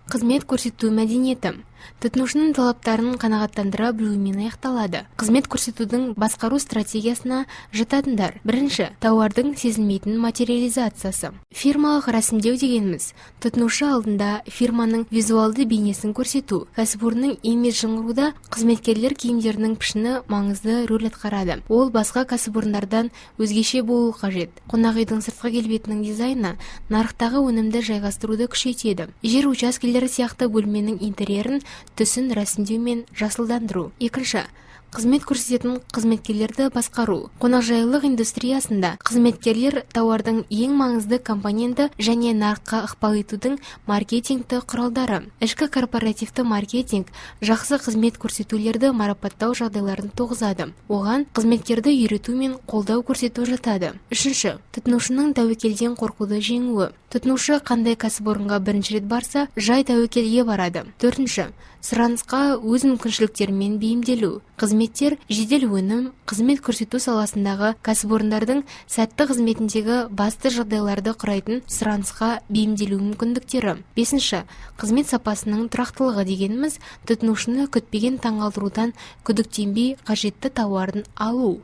Қызмет көрсету мәдениеті тұтынушының талаптарын қанағаттандыра білумен аяқталады. Қызмет көрсетудің басқару стратегиясына жататындар. Бірінші, тауардың сезілмейтін материализациясы. Фирмалық рәсімдеу дегеніміз тұтынушы алдында фирманың визуалды бейнесін көрсету. Кәсіпорынның имиджін құруда қызметкерлер киімдерінің пішіні маңызды рөл атқарады. Ол басқа кәсіпорындардан өзгеше болуы қажет. Қонақ үйдің сыртқы келбетінің дизайны нарықтағы өнімді жайғастыруды күшейтеді. Жер учаскелері сияқты бөлменің интерьерін түсін рәсімдеу мен жасылдандыру. Екінші, қызмет көрсететін қызметкерлерді басқару. Қонақжайлылық индустриясында қызметкерлер тауардың ең маңызды компоненті және нарыққа ықпал етудің маркетингті құралдары. Ішкі корпоративті маркетинг жақсы қызмет көрсетулерді марапаттау жағдайларын туғызады. Оған қызметкерді үйрету мен қолдау көрсету жатады. Үшінші, тұтынушының тәуекелден қорқуды жеңуі. Тұтынушы қандай кәсіпорынға бірінші рет барса, жай тәуекелге барады. Төртінші, сұранысқа өз мүмкіншіліктерімен бейімделу. Қызметтер жедел өнім, қызмет көрсету саласындағы кәсіпорындардың сәтті қызметіндегі басты жағдайларды құрайтын сұранысқа бейімделу мүмкіндіктері. Бесінші, қызмет сапасының тұрақтылығы дегеніміз тұтынушыны күтпеген таңғалдырудан күдіктенбей қажетті тауарын алу.